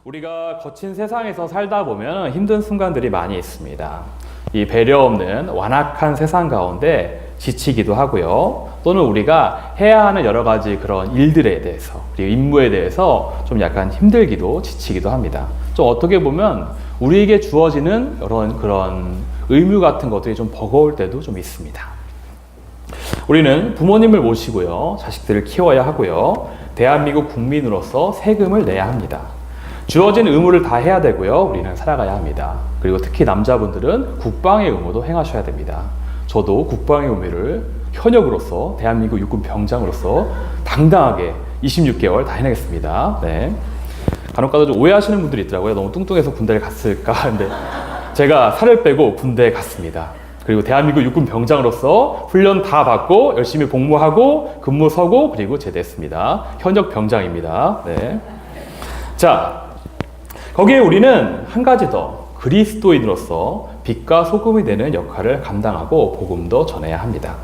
우리가 거친 세상에서 살다 보면 힘든 순간들이 많이 있습니다. 이 배려 없는 완악한 세상 가운데 지치기도 하고요. 또는 우리가 해야 하는 여러 가지 그런 일들에 대해서, 그리고 임무에 대해서 좀 약간 힘들기도 지치기도 합니다. 좀 어떻게 보면 우리에게 주어지는 그런 의무 같은 것들이 좀 버거울 때도 좀 있습니다. 우리는 부모님을 모시고요, 자식들을 키워야 하고요, 대한민국 국민으로서 세금을 내야 합니다. 주어진 의무를 다 해야 되고요, 우리는 살아가야 합니다. 그리고 특히 남자분들은 국방의 의무도 행하셔야 됩니다. 저도 국방의 의무를 현역으로서, 대한민국 육군 병장으로서 당당하게 26개월 다 해내겠습니다. 네. 간혹가다 좀 오해하시는 분들이 있더라고요. 너무 뚱뚱해서 군대를 갔을까? 근데 제가 살을 빼고 군대에 갔습니다. 그리고 대한민국 육군 병장으로서 훈련 다 받고 열심히 복무하고 근무 서고 그리고 제대했습니다. 현역 병장입니다. 네. 자, 거기에 우리는 한 가지 더, 그리스도인으로서 빛과 소금이 되는 역할을 감당하고 복음도 전해야 합니다.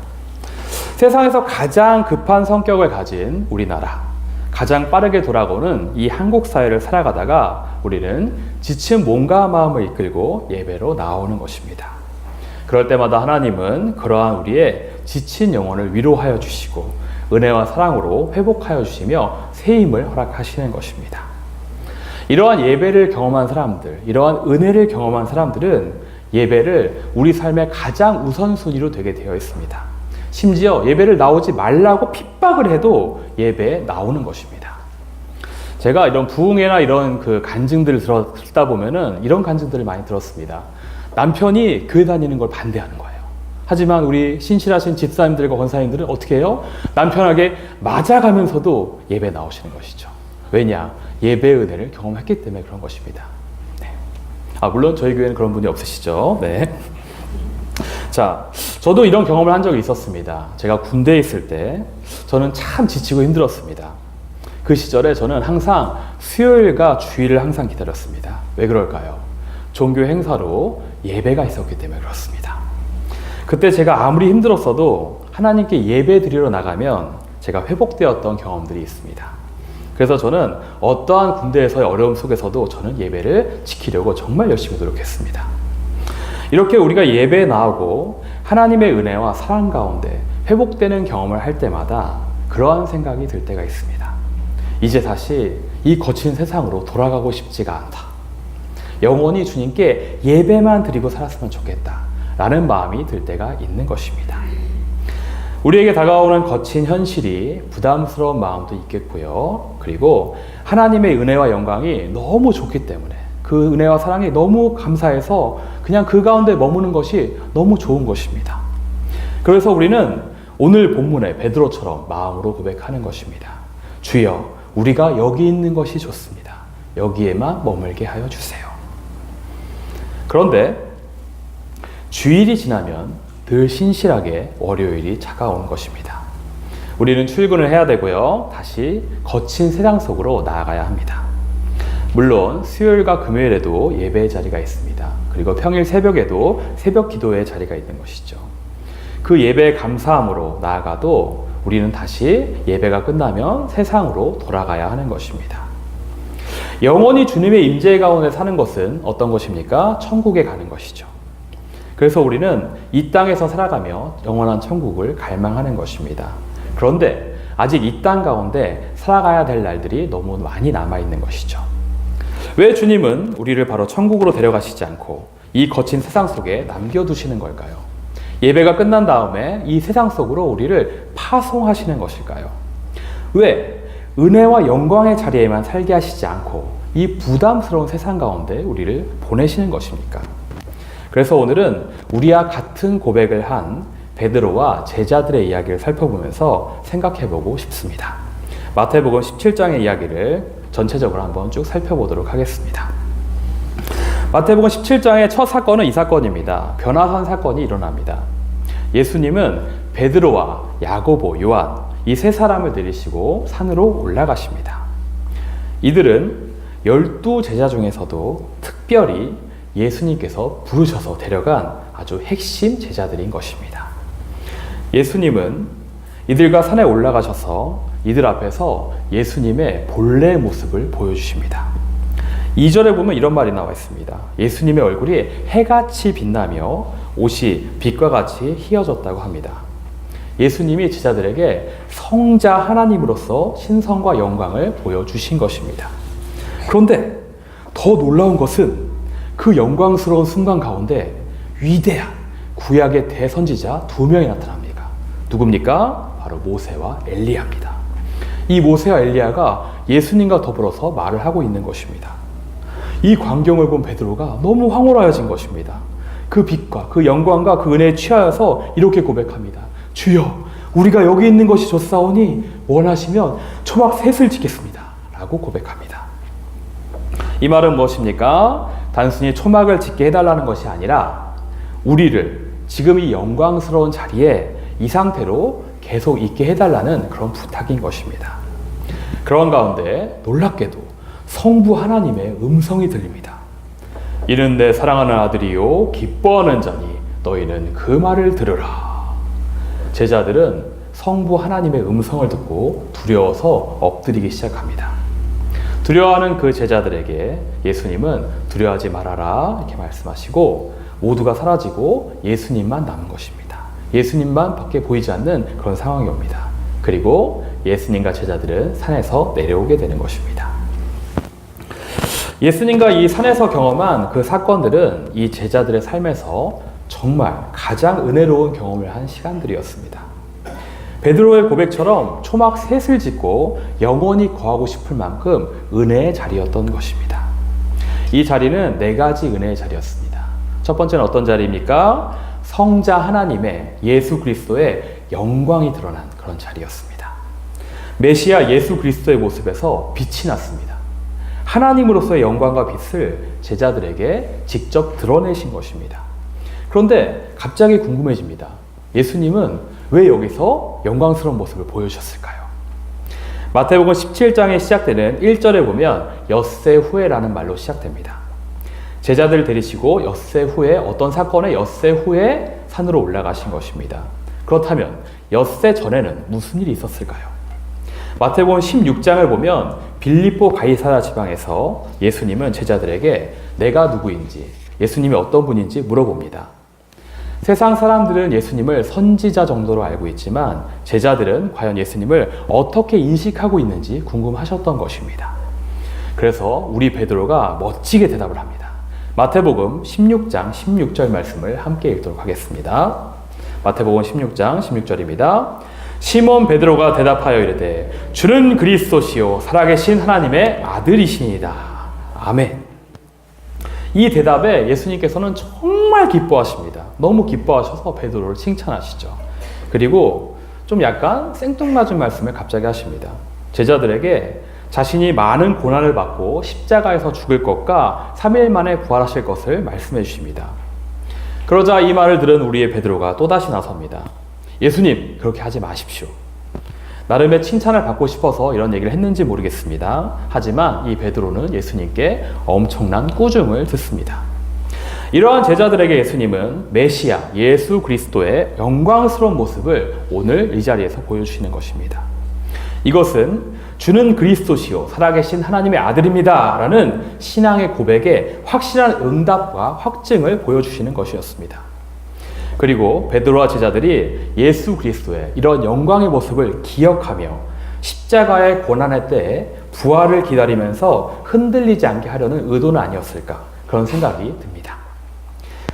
세상에서 가장 급한 성격을 가진 우리나라, 가장 빠르게 돌아가는 이 한국 사회를 살아가다가 우리는 지친 몸과 마음을 이끌고 예배로 나오는 것입니다. 그럴 때마다 하나님은 그러한 우리의 지친 영혼을 위로하여 주시고 은혜와 사랑으로 회복하여 주시며 새 힘을 허락하시는 것입니다. 이러한 예배를 경험한 사람들, 이러한 은혜를 경험한 사람들은 예배를 우리 삶의 가장 우선순위로 되게 되어 있습니다. 심지어 예배를 나오지 말라고 핍박을 해도 예배에 나오는 것입니다. 제가 이런 부흥회나 이런 간증들을 듣다 보면은 이런 간증들을 많이 들었습니다. 남편이 교회 다니는 걸 반대하는 거예요. 하지만 우리 신실하신 집사님들과 권사님들은 어떻게 해요? 남편에게 맞아가면서도 예배 나오시는 것이죠. 왜냐? 예배의 은혜를 경험했기 때문에 그런 것입니다. 네. 물론 저희 교회는 그런 분이 없으시죠. 네. 자, 저도 이런 경험을 한 적이 있었습니다. 제가 군대에 있을 때 저는 참 지치고 힘들었습니다. 그 시절에 저는 항상 수요일과 주일을 항상 기다렸습니다. 왜 그럴까요? 종교 행사로 예배가 있었기 때문에 그렇습니다. 그때 제가 아무리 힘들었어도 하나님께 예배 드리러 나가면 제가 회복되었던 경험들이 있습니다. 그래서 저는 어떠한 군대에서의 어려움 속에서도 저는 예배를 지키려고 정말 열심히 노력했습니다. 이렇게 우리가 예배에 나오고 하나님의 은혜와 사랑 가운데 회복되는 경험을 할 때마다 그러한 생각이 들 때가 있습니다. 이제 다시 이 거친 세상으로 돌아가고 싶지가 않다. 영원히 주님께 예배만 드리고 살았으면 좋겠다 라는 마음이 들 때가 있는 것입니다. 우리에게 다가오는 거친 현실이 부담스러운 마음도 있겠고요. 그리고 하나님의 은혜와 영광이 너무 좋기 때문에 그 은혜와 사랑이 너무 감사해서 그냥 그 가운데 머무는 것이 너무 좋은 것입니다. 그래서 우리는 오늘 본문의 베드로처럼 마음으로 고백하는 것입니다. 주여, 우리가 여기 있는 것이 좋습니다. 여기에만 머물게 하여 주세요. 그런데 주일이 지나면 늘 신실하게 월요일이 차가오는 것입니다. 우리는 출근을 해야 되고요. 다시 거친 세상 속으로 나아가야 합니다. 물론 수요일과 금요일에도 예배의 자리가 있습니다. 그리고 평일 새벽에도 새벽 기도의 자리가 있는 것이죠. 그 예배에 감사함으로 나아가도 우리는 다시 예배가 끝나면 세상으로 돌아가야 하는 것입니다. 영원히 주님의 임재 가운데 사는 것은 어떤 것입니까? 천국에 가는 것이죠. 그래서 우리는 이 땅에서 살아가며 영원한 천국을 갈망하는 것입니다. 그런데 아직 이 땅 가운데 살아가야 될 날들이 너무 많이 남아있는 것이죠. 왜 주님은 우리를 바로 천국으로 데려가시지 않고 이 거친 세상 속에 남겨두시는 걸까요? 예배가 끝난 다음에 이 세상 속으로 우리를 파송하시는 것일까요? 왜 은혜와 영광의 자리에만 살게 하시지 않고 이 부담스러운 세상 가운데 우리를 보내시는 것입니까? 그래서 오늘은 우리와 같은 고백을 한 베드로와 제자들의 이야기를 살펴보면서 생각해보고 싶습니다. 마태복음 17장의 이야기를 전체적으로 한번 쭉 살펴보도록 하겠습니다. 마태복음 17장의 첫 사건은 이 사건입니다. 변화산 사건이 일어납니다. 예수님은 베드로와 야고보, 요한 이 세 사람을 데리시고 산으로 올라가십니다. 이들은 12 제자 중에서도 특별히 예수님께서 부르셔서 데려간 아주 핵심 제자들인 것입니다. 예수님은 이들과 산에 올라가셔서 이들 앞에서 예수님의 본래 모습을 보여주십니다. 2절에 보면 이런 말이 나와 있습니다. 예수님의 얼굴이 해같이 빛나며 옷이 빛과 같이 희어졌다고 합니다. 예수님이 제자들에게 성자 하나님으로서 신성과 영광을 보여주신 것입니다. 그런데 더 놀라운 것은 그 영광스러운 순간 가운데 위대한 구약의 대선지자 2명이 나타납니다. 누굽니까? 바로 모세와 엘리야입니다. 이 모세와 엘리야가 예수님과 더불어서 말을 하고 있는 것입니다. 이 광경을 본 베드로가 너무 황홀하여진 것입니다. 그 빛과 그 영광과 그 은혜에 취하여서 이렇게 고백합니다. 주여, 우리가 여기 있는 것이 좋사오니 원하시면 초막 셋을 짓겠습니다. 라고 고백합니다. 이 말은 무엇입니까? 단순히 초막을 짓게 해달라는 것이 아니라 우리를 지금 이 영광스러운 자리에 이 상태로 계속 있게 해달라는 그런 부탁인 것입니다. 그런 가운데 놀랍게도 성부 하나님의 음성이 들립니다. 이는 내 사랑하는 아들이요 기뻐하는 자니 너희는 그 말을 들으라. 제자들은 성부 하나님의 음성을 듣고 두려워서 엎드리기 시작합니다. 두려워하는 그 제자들에게 예수님은 두려워하지 말아라 이렇게 말씀하시고 모두가 사라지고 예수님만 남은 것입니다. 예수님만 밖에 보이지 않는 그런 상황이 옵니다. 그리고 예수님과 제자들은 산에서 내려오게 되는 것입니다. 예수님과 이 산에서 경험한 그 사건들은 이 제자들의 삶에서 정말 가장 은혜로운 경험을 한 시간들이었습니다. 베드로의 고백처럼 초막 셋을 짓고 영원히 거하고 싶을 만큼 은혜의 자리였던 것입니다. 이 자리는 4가지 은혜의 자리였습니다. 첫 번째는 어떤 자리입니까? 성자 하나님의 예수 그리스도의 영광이 드러난 그런 자리였습니다. 메시아 예수 그리스도의 모습에서 빛이 났습니다. 하나님으로서의 영광과 빛을 제자들에게 직접 드러내신 것입니다. 그런데 갑자기 궁금해집니다. 예수님은 왜 여기서 영광스러운 모습을 보여주셨을까요? 마태복음 17장에 시작되는 1절에 보면 엿새 후에라는 말로 시작됩니다. 제자들 데리시고 엿새 후에 어떤 사건의 엿새 후에 산으로 올라가신 것입니다. 그렇다면 엿새 전에는 무슨 일이 있었을까요? 마태복음 16장을 보면 빌립보 가이사랴 지방에서 예수님은 제자들에게 내가 누구인지, 예수님이 어떤 분인지 물어봅니다. 세상 사람들은 예수님을 선지자 정도로 알고 있지만 제자들은 과연 예수님을 어떻게 인식하고 있는지 궁금하셨던 것입니다. 그래서 우리 베드로가 멋지게 대답을 합니다. 마태복음 16장 16절 말씀을 함께 읽도록 하겠습니다. 마태복음 16장 16절입니다. 시몬 베드로가 대답하여 이르되 주는 그리스도시요 살아계신 하나님의 아들이시니이다. 아멘. 이 대답에 예수님께서는 정말 기뻐하십니다. 너무 기뻐하셔서 베드로를 칭찬하시죠. 그리고 좀 약간 생뚱맞은 말씀을 갑자기 하십니다. 제자들에게 자신이 많은 고난을 받고 십자가에서 죽을 것과 3일 만에 부활하실 것을 말씀해 주십니다. 그러자 이 말을 들은 우리의 베드로가 또다시 나섭니다. 예수님, 그렇게 하지 마십시오. 나름의 칭찬을 받고 싶어서 이런 얘기를 했는지 모르겠습니다. 하지만 이 베드로는 예수님께 엄청난 꾸중을 듣습니다. 이러한 제자들에게 예수님은 메시아 예수 그리스도의 영광스러운 모습을 오늘 이 자리에서 보여주시는 것입니다. 이것은 주는 그리스도시요 살아계신 하나님의 아들입니다 라는 신앙의 고백에 확실한 응답과 확증을 보여주시는 것이었습니다. 그리고 베드로와 제자들이 예수 그리스도의 이런 영광의 모습을 기억하며 십자가의 고난의 때에 부활을 기다리면서 흔들리지 않게 하려는 의도는 아니었을까 그런 생각이 듭니다.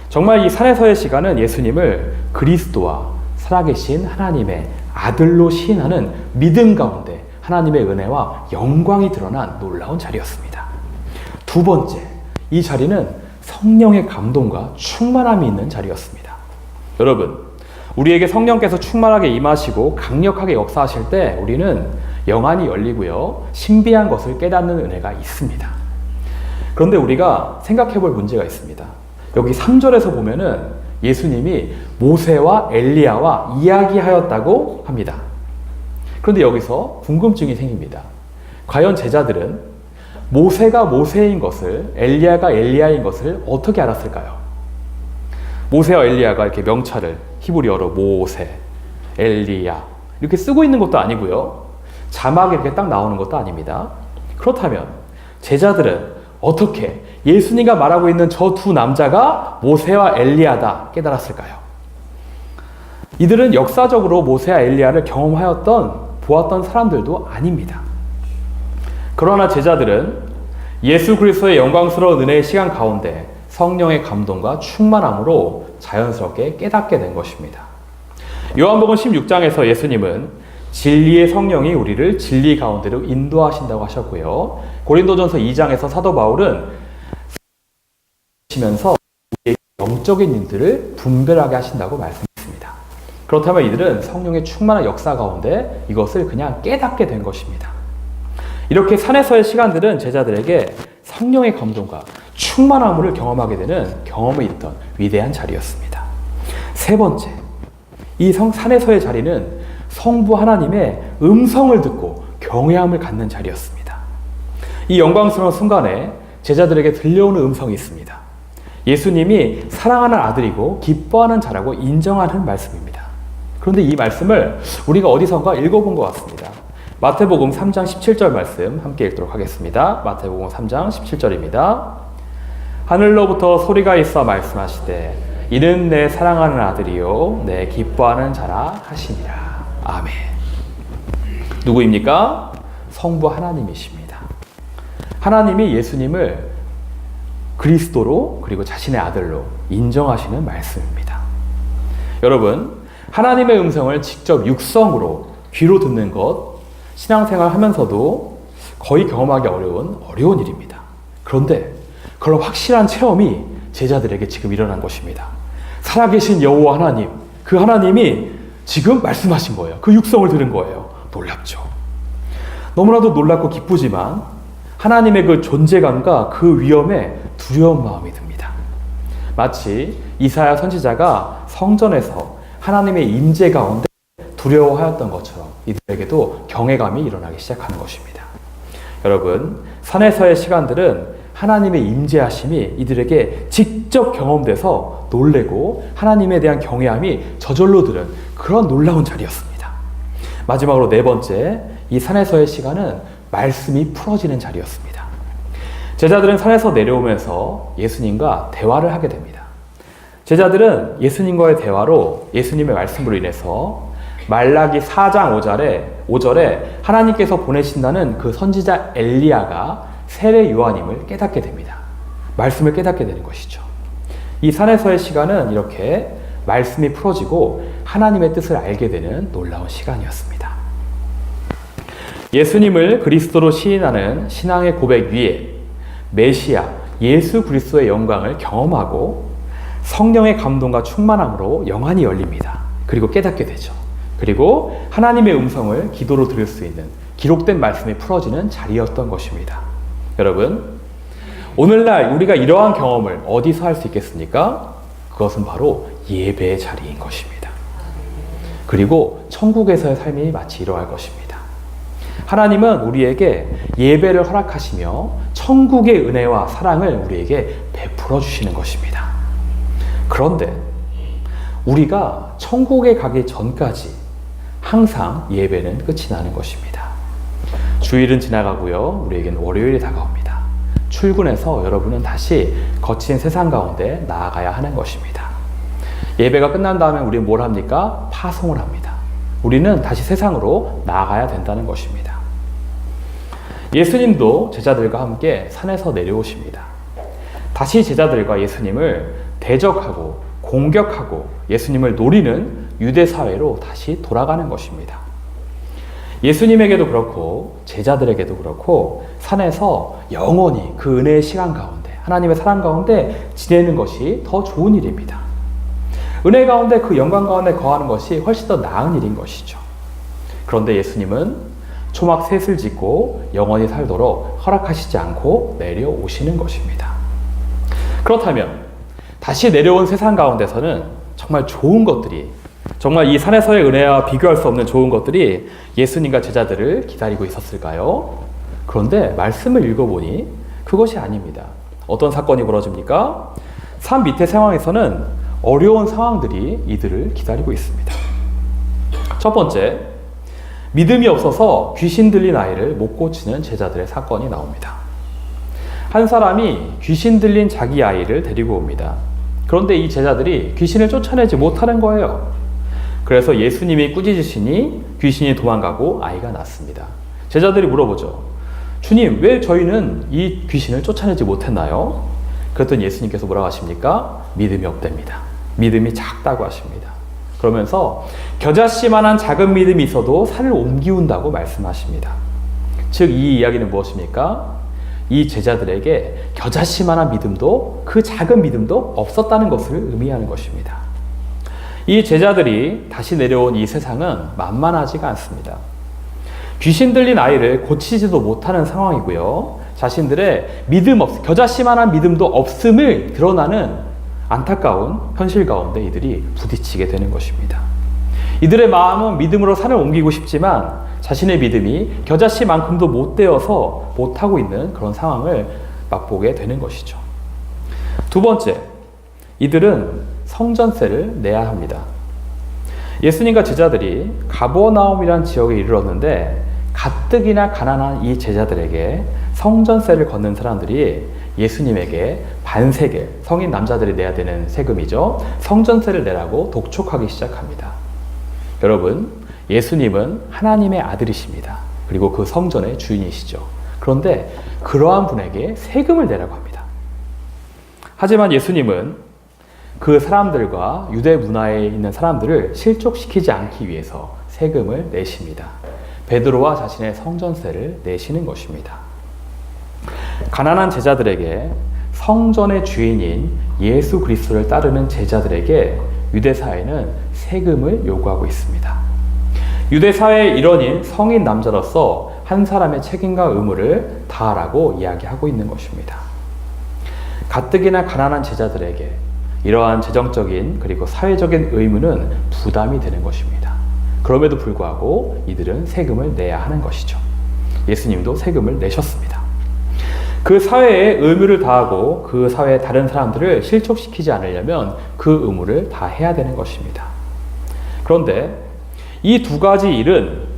정말 이 산에서의 시간은 예수님을 그리스도와 살아계신 하나님의 아들로 시인하는 믿음 가운데 하나님의 은혜와 영광이 드러난 놀라운 자리였습니다. 두 번째, 이 자리는 성령의 감동과 충만함이 있는 자리였습니다. 여러분, 우리에게 성령께서 충만하게 임하시고 강력하게 역사하실 때 우리는 영안이 열리고요, 신비한 것을 깨닫는 은혜가 있습니다. 그런데 우리가 생각해 볼 문제가 있습니다. 여기 3절에서 보면은 예수님이 모세와 엘리야와 이야기하였다고 합니다. 그런데 여기서 궁금증이 생깁니다. 과연 제자들은 모세가 모세인 것을, 엘리야가 엘리야인 것을 어떻게 알았을까요? 모세와 엘리야가 이렇게 명찰을 히브리어로 모세, 엘리야 이렇게 쓰고 있는 것도 아니고요. 자막이 이렇게 딱 나오는 것도 아닙니다. 그렇다면 제자들은 어떻게 예수님과 말하고 있는 저 두 남자가 모세와 엘리야다 깨달았을까요? 이들은 역사적으로 모세와 엘리야를 보았던 사람들도 아닙니다. 그러나 제자들은 예수 그리스도의 영광스러운 은혜의 시간 가운데 성령의 감동과 충만함으로 자연스럽게 깨닫게 된 것입니다. 요한복음 16장에서 예수님은 진리의 성령이 우리를 진리 가운데로 인도하신다고 하셨고요. 고린도전서 2장에서 사도 바울은 시면서 우리의 영적인 일들을 분별하게 하신다고 말씀했습니다. 그렇다면 이들은 성령의 충만한 역사 가운데 이것을 그냥 깨닫게 된 것입니다. 이렇게 산에서의 시간들은 제자들에게 성령의 감동과 충만함을 경험하게 되는 경험이 있던 위대한 자리였습니다. 세 번째, 이 산에서의 자리는 성부 하나님의 음성을 듣고 경외함을 갖는 자리였습니다. 이 영광스러운 순간에 제자들에게 들려오는 음성이 있습니다. 예수님이 사랑하는 아들이고 기뻐하는 자라고 인정하는 말씀입니다. 그런데 이 말씀을 우리가 어디선가 읽어본 것 같습니다. 마태복음 3장 17절 말씀 함께 읽도록 하겠습니다. 마태복음 3장 17절입니다. 하늘로부터 소리가 있어 말씀하시되 이는 내 사랑하는 아들이요 내 기뻐하는 자라 하시니라. 아멘. 누구입니까? 성부 하나님이십니다. 하나님이 예수님을 그리스도로 그리고 자신의 아들로 인정하시는 말씀입니다. 여러분, 하나님의 음성을 직접 육성으로 귀로 듣는 것 신앙생활 하면서도 거의 경험하기 어려운 일입니다. 그런데 그런 확실한 체험이 제자들에게 지금 일어난 것입니다. 살아계신 여호와 하나님, 그 하나님이 지금 말씀하신 거예요. 그 육성을 들은 거예요. 놀랍죠. 너무나도 놀랍고 기쁘지만 하나님의 그 존재감과 그 위엄에 두려운 마음이 듭니다. 마치 이사야 선지자가 성전에서 하나님의 임재 가운데 두려워하였던 것처럼 이들에게도 경외감이 일어나기 시작하는 것입니다. 여러분, 산에서의 시간들은 하나님의 임재하심이 이들에게 직접 경험돼서 놀래고 하나님에 대한 경외함이 저절로 드는 그런 놀라운 자리였습니다. 마지막으로 네 번째, 이 산에서의 시간은 말씀이 풀어지는 자리였습니다. 제자들은 산에서 내려오면서 예수님과 대화를 하게 됩니다. 제자들은 예수님과의 대화로 예수님의 말씀으로 인해서 말라기 4장 5절에 하나님께서 보내신다는 그 선지자 엘리야가 세례 요한임을 깨닫게 됩니다. 말씀을 깨닫게 되는 것이죠. 이 산에서의 시간은 이렇게 말씀이 풀어지고 하나님의 뜻을 알게 되는 놀라운 시간이었습니다. 예수님을 그리스도로 시인하는 신앙의 고백 위에 메시아 예수 그리스도의 영광을 경험하고 성령의 감동과 충만함으로 영안이 열립니다. 그리고 깨닫게 되죠. 그리고 하나님의 음성을 기도로 들을 수 있는 기록된 말씀이 풀어지는 자리였던 것입니다. 여러분, 오늘날 우리가 이러한 경험을 어디서 할 수 있겠습니까? 그것은 바로 예배의 자리인 것입니다. 그리고 천국에서의 삶이 마치 이러할 것입니다. 하나님은 우리에게 예배를 허락하시며 천국의 은혜와 사랑을 우리에게 베풀어 주시는 것입니다. 그런데 우리가 천국에 가기 전까지 항상 예배는 끝이 나는 것입니다. 주일은 지나가고요. 우리에겐 월요일이 다가옵니다. 출근해서 여러분은 다시 거친 세상 가운데 나아가야 하는 것입니다. 예배가 끝난 다음에 우리는 뭘 합니까? 파송을 합니다. 우리는 다시 세상으로 나아가야 된다는 것입니다. 예수님도 제자들과 함께 산에서 내려오십니다. 다시 제자들과 예수님을 대적하고 공격하고 예수님을 노리는 유대 사회로 다시 돌아가는 것입니다. 예수님에게도 그렇고 제자들에게도 그렇고 산에서 영원히 그 은혜의 시간 가운데 하나님의 사랑 가운데 지내는 것이 더 좋은 일입니다. 은혜 가운데 그 영광 가운데 거하는 것이 훨씬 더 나은 일인 것이죠. 그런데 예수님은 초막 셋을 짓고 영원히 살도록 허락하시지 않고 내려오시는 것입니다. 그렇다면 다시 내려온 세상 가운데서는 정말 좋은 것들이, 정말 이 산에서의 은혜와 비교할 수 없는 좋은 것들이 예수님과 제자들을 기다리고 있었을까요? 그런데 말씀을 읽어보니 그것이 아닙니다. 어떤 사건이 벌어집니까? 산 밑의 상황에서는 어려운 상황들이 이들을 기다리고 있습니다. 첫 번째, 믿음이 없어서 귀신 들린 아이를 못 고치는 제자들의 사건이 나옵니다. 한 사람이 귀신 들린 자기 아이를 데리고 옵니다. 그런데 이 제자들이 귀신을 쫓아내지 못하는 거예요. 그래서 예수님이 꾸짖으시니 귀신이 도망가고 아이가 낳습니다. 제자들이 물어보죠. 주님, 왜 저희는 이 귀신을 쫓아내지 못했나요? 그랬더니 예수님께서 뭐라고 하십니까? 믿음이 없답니다. 믿음이 작다고 하십니다. 그러면서 겨자씨만한 작은 믿음이 있어도 산을 옮기운다고 말씀하십니다. 즉 이 이야기는 무엇입니까? 이 제자들에게 겨자씨만한 믿음도 그 작은 믿음도 없었다는 것을 의미하는 것입니다. 이 제자들이 다시 내려온 이 세상은 만만하지가 않습니다. 귀신 들린 아이를 고치지도 못하는 상황이고요. 자신들의 겨자씨만한 믿음도 없음을 드러나는 안타까운 현실 가운데 이들이 부딪히게 되는 것입니다. 이들의 마음은 믿음으로 산을 옮기고 싶지만 자신의 믿음이 겨자씨만큼도 못 되어서 못하고 있는 그런 상황을 맛보게 되는 것이죠. 두 번째, 이들은 성전세를 내야 합니다. 예수님과 제자들이 가버나움이라는 지역에 이르렀는데 가뜩이나 가난한 이 제자들에게 성전세를 걷는 사람들이 예수님에게 반세겔, 성인 남자들이 내야 되는 세금이죠. 성전세를 내라고 독촉하기 시작합니다. 여러분, 예수님은 하나님의 아들이십니다. 그리고 그 성전의 주인이시죠. 그런데 그러한 분에게 세금을 내라고 합니다. 하지만 예수님은 그 사람들과 유대 문화에 있는 사람들을 실족시키지 않기 위해서 세금을 내십니다. 베드로와 자신의 성전세를 내시는 것입니다. 가난한 제자들에게 성전의 주인인 예수 그리스도를 따르는 제자들에게 유대 사회는 세금을 요구하고 있습니다. 유대 사회의 일원인 성인 남자로서 한 사람의 책임과 의무를 다하라고 이야기하고 있는 것입니다. 가뜩이나 가난한 제자들에게 이러한 재정적인 그리고 사회적인 의무는 부담이 되는 것입니다. 그럼에도 불구하고 이들은 세금을 내야 하는 것이죠. 예수님도 세금을 내셨습니다. 그 사회에 의무를 다하고 그 사회의 다른 사람들을 실족시키지 않으려면 그 의무를 다 해야 되는 것입니다. 그런데 이 두 가지 일은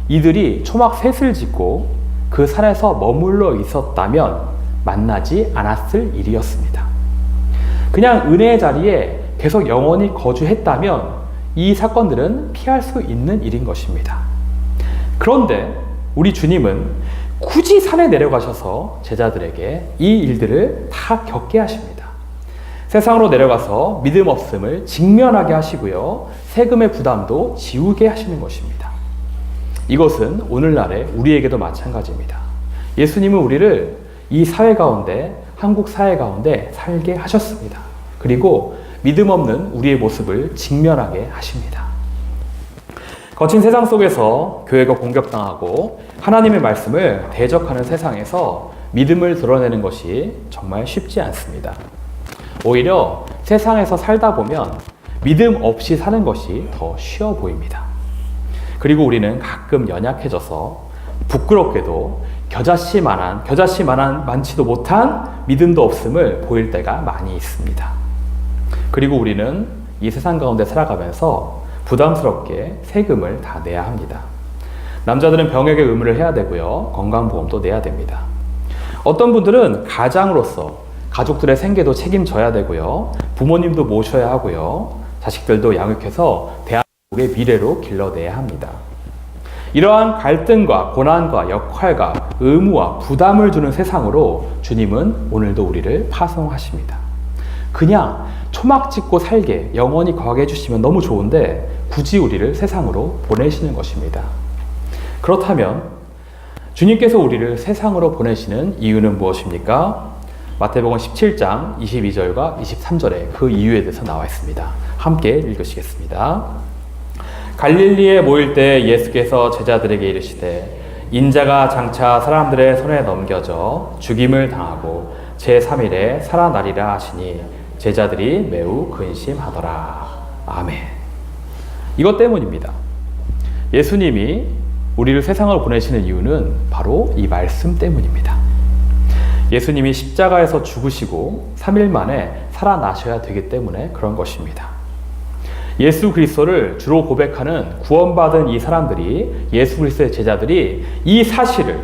이들이 초막 셋을 짓고 그 산에서 머물러 있었다면 만나지 않았을 일이었습니다. 그냥 은혜의 자리에 계속 영원히 거주했다면 이 사건들은 피할 수 있는 일인 것입니다. 그런데 우리 주님은 굳이 산에 내려가셔서 제자들에게 이 일들을 다 겪게 하십니다. 세상으로 내려가서 믿음 없음을 직면하게 하시고요. 세금의 부담도 지우게 하시는 것입니다. 이것은 오늘날의 우리에게도 마찬가지입니다. 예수님은 우리를 이 사회 가운데, 한국 사회 가운데 살게 하셨습니다. 그리고 믿음 없는 우리의 모습을 직면하게 하십니다. 거친 세상 속에서 교회가 공격당하고 하나님의 말씀을 대적하는 세상에서 믿음을 드러내는 것이 정말 쉽지 않습니다. 오히려 세상에서 살다 보면 믿음 없이 사는 것이 더 쉬워 보입니다. 그리고 우리는 가끔 연약해져서 부끄럽게도 겨자씨만한 많지도 못한 믿음도 없음을 보일 때가 많이 있습니다. 그리고 우리는 이 세상 가운데 살아가면서 부담스럽게 세금을 다 내야 합니다. 남자들은 병역의 의무를 해야 되고요. 건강보험도 내야 됩니다. 어떤 분들은 가장으로서 가족들의 생계도 책임져야 되고요. 부모님도 모셔야 하고요. 자식들도 양육해서 대한민국의 미래로 길러내야 합니다. 이러한 갈등과 고난과 역할과 의무와 부담을 주는 세상으로 주님은 오늘도 우리를 파송하십니다. 그냥 초막 짓고 살게 영원히 거하게 해주시면 너무 좋은데 굳이 우리를 세상으로 보내시는 것입니다. 그렇다면 주님께서 우리를 세상으로 보내시는 이유는 무엇입니까? 마태복음 17장 22절과 23절에 그 이유에 대해서 나와 있습니다. 함께 읽으시겠습니다. 갈릴리에 모일 때 예수께서 제자들에게 이르시되 인자가 장차 사람들의 손에 넘겨져 죽임을 당하고 제3일에 살아나리라 하시니 제자들이 매우 근심하더라. 아멘. 이것 때문입니다. 예수님이 우리를 세상을 보내시는 이유는 바로 이 말씀 때문입니다. 예수님이 십자가에서 죽으시고 3일 만에 살아나셔야 되기 때문에 그런 것입니다. 예수 그리스도를 주로 고백하는 구원받은 이 사람들이, 예수 그리스도의 제자들이 이 사실을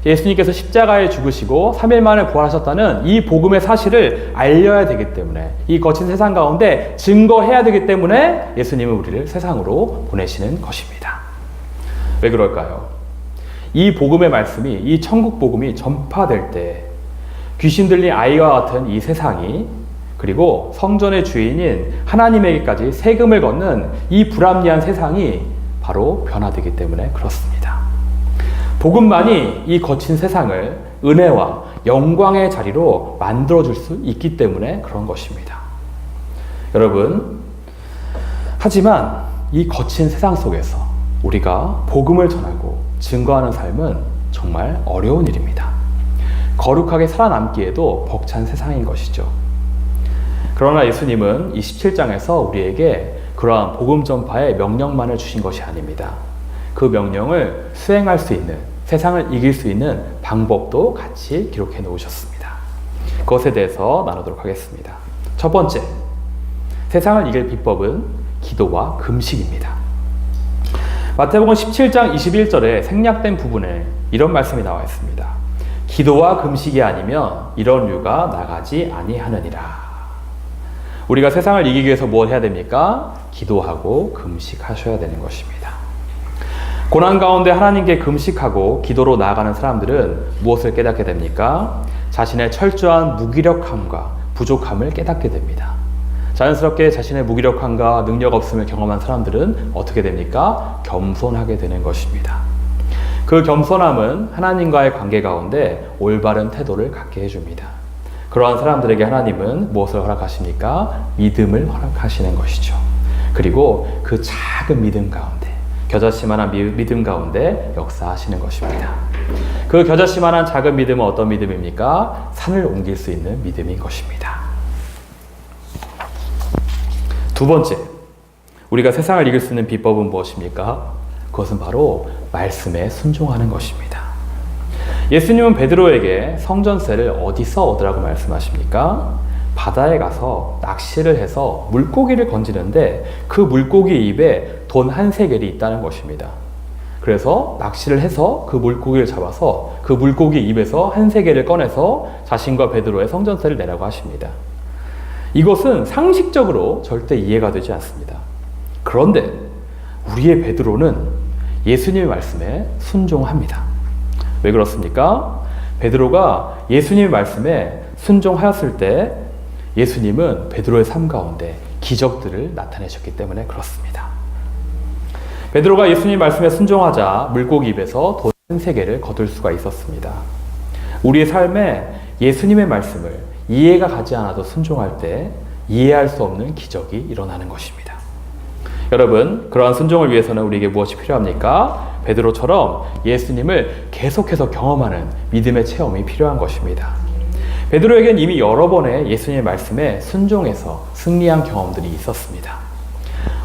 예수님께서 십자가에 죽으시고 3일 만에 부활하셨다는 이 복음의 사실을 알려야 되기 때문에, 이 거친 세상 가운데 증거해야 되기 때문에 예수님은 우리를 세상으로 보내시는 것입니다. 왜 그럴까요? 이 복음의 말씀이, 이 천국 복음이 전파될 때 귀신 들린 아이와 같은 이 세상이, 그리고 성전의 주인인 하나님에게까지 세금을 걷는 이 불합리한 세상이 바로 변화되기 때문에 그렇습니다. 복음만이 이 거친 세상을 은혜와 영광의 자리로 만들어줄 수 있기 때문에 그런 것입니다. 여러분, 하지만 이 거친 세상 속에서 우리가 복음을 전하고 증거하는 삶은 정말 어려운 일입니다. 거룩하게 살아남기에도 벅찬 세상인 것이죠. 그러나 예수님은 이 17장에서 우리에게 그러한 복음 전파의 명령만을 주신 것이 아닙니다. 그 명령을 수행할 수 있는, 세상을 이길 수 있는 방법도 같이 기록해 놓으셨습니다. 그것에 대해서 나누도록 하겠습니다. 첫 번째, 세상을 이길 비법은 기도와 금식입니다. 마태복음 17장 21절에 생략된 부분에 이런 말씀이 나와 있습니다. 기도와 금식이 아니면 이런 유가 나가지 아니하느니라. 우리가 세상을 이기기 위해서 무엇 해야 됩니까? 기도하고 금식하셔야 되는 것입니다. 고난 가운데 하나님께 금식하고 기도로 나아가는 사람들은 무엇을 깨닫게 됩니까? 자신의 철저한 무기력함과 부족함을 깨닫게 됩니다. 자연스럽게 자신의 무기력함과 능력 없음을 경험한 사람들은 어떻게 됩니까? 겸손하게 되는 것입니다. 그 겸손함은 하나님과의 관계 가운데 올바른 태도를 갖게 해줍니다. 그러한 사람들에게 하나님은 무엇을 허락하십니까? 믿음을 허락하시는 것이죠. 그리고 그 작은 믿음 가운데, 겨자씨만한 믿음 가운데 역사하시는 것입니다. 그 겨자씨만한 작은 믿음은 어떤 믿음입니까? 산을 옮길 수 있는 믿음인 것입니다. 두 번째, 우리가 세상을 이길 수 있는 비법은 무엇입니까? 그것은 바로 말씀에 순종하는 것입니다. 예수님은 베드로에게 성전세를 어디서 얻으라고 말씀하십니까? 바다에 가서 낚시를 해서 물고기를 건지는데 그 물고기 입에 돈 한 세겔이 있다는 것입니다. 그래서 낚시를 해서 그 물고기를 잡아서 그 물고기 입에서 한 세겔을 꺼내서 자신과 베드로의 성전세를 내라고 하십니다. 이것은 상식적으로 절대 이해가 되지 않습니다. 그런데 우리의 베드로는 예수님의 말씀에 순종합니다. 왜 그렇습니까? 베드로가 예수님의 말씀에 순종하였을 때 예수님은 베드로의 삶 가운데 기적들을 나타내셨기 때문에 그렇습니다. 베드로가 예수님 말씀에 순종하자 물고기 입에서 돈 한 세겔을 거둘 수가 있었습니다. 우리의 삶에 예수님의 말씀을 이해가 가지 않아도 순종할 때 이해할 수 없는 기적이 일어나는 것입니다. 여러분, 그러한 순종을 위해서는 우리에게 무엇이 필요합니까? 베드로처럼 예수님을 계속해서 경험하는 믿음의 체험이 필요한 것입니다. 베드로에겐 이미 여러 번의 예수님의 말씀에 순종해서 승리한 경험들이 있었습니다.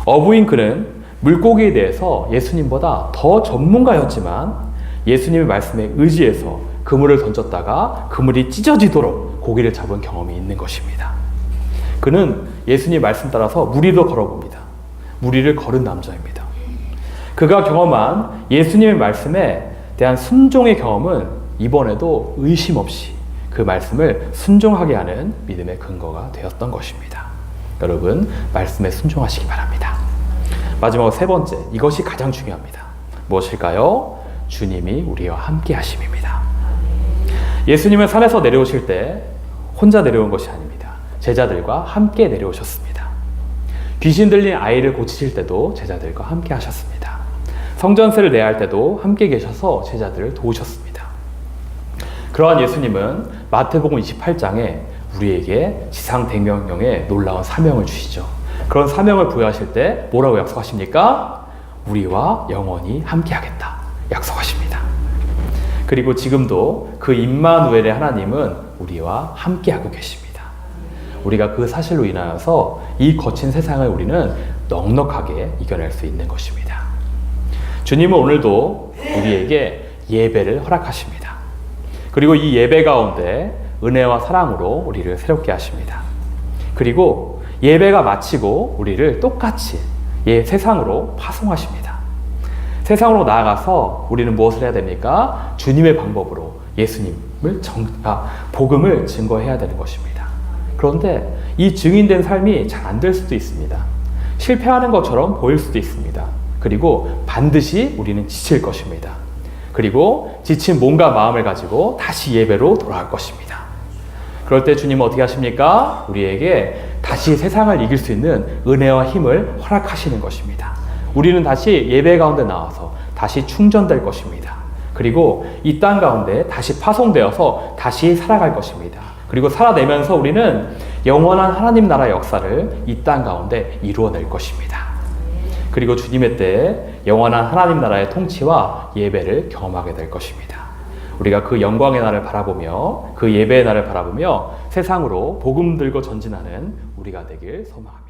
어부인 그는 물고기에 대해서 예수님보다 더 전문가였지만 예수님의 말씀에 의지해서 그물을 던졌다가 그물이 찢어지도록 고기를 잡은 경험이 있는 것입니다. 그는 예수님의 말씀 따라서 무리도 걸어봅니다. 무리를 걸은 남자입니다. 그가 경험한 예수님의 말씀에 대한 순종의 경험은 이번에도 의심 없이 그 말씀을 순종하게 하는 믿음의 근거가 되었던 것입니다. 여러분, 말씀에 순종하시기 바랍니다. 마지막으로 세 번째, 이것이 가장 중요합니다. 무엇일까요? 주님이 우리와 함께 하심입니다. 예수님은 산에서 내려오실 때 혼자 내려온 것이 아닙니다. 제자들과 함께 내려오셨습니다. 귀신 들린 아이를 고치실 때도 제자들과 함께 하셨습니다. 성전세를 내야 할 때도 함께 계셔서 제자들을 도우셨습니다. 그러한 예수님은 마태복음 28장에 우리에게 지상대명령의 놀라운 사명을 주시죠. 그런 사명을 부여하실 때 뭐라고 약속하십니까? 우리와 영원히 함께 하겠다 약속하십니다. 그리고 지금도 그 임마누엘의 하나님은 우리와 함께 하고 계십니다. 우리가 그 사실로 인하여서 이 거친 세상을 우리는 넉넉하게 이겨낼 수 있는 것입니다. 주님은 오늘도 우리에게 예배를 허락하십니다. 그리고 이 예배 가운데 은혜와 사랑으로 우리를 새롭게 하십니다. 그리고 예배가 마치고 우리를 똑같이 세상으로 파송하십니다. 세상으로 나아가서 우리는 무엇을 해야 됩니까? 주님의 방법으로 복음을 증거해야 되는 것입니다. 그런데 이 증인된 삶이 잘 안 될 수도 있습니다. 실패하는 것처럼 보일 수도 있습니다. 그리고 반드시 우리는 지칠 것입니다. 그리고 지친 몸과 마음을 가지고 다시 예배로 돌아갈 것입니다. 그럴 때 주님은 어떻게 하십니까? 우리에게 다시 세상을 이길 수 있는 은혜와 힘을 허락하시는 것입니다. 우리는 다시 예배 가운데 나와서 다시 충전될 것입니다. 그리고 이 땅 가운데 다시 파송되어서 다시 살아갈 것입니다. 그리고 살아내면서 우리는 영원한 하나님 나라의 역사를 이 땅 가운데 이루어낼 것입니다. 그리고 주님의 때에 영원한 하나님 나라의 통치와 예배를 경험하게 될 것입니다. 우리가 그 영광의 날을 바라보며 그 예배의 날을 바라보며 세상으로 복음 들고 전진하는 우리가 되길 소망합니다.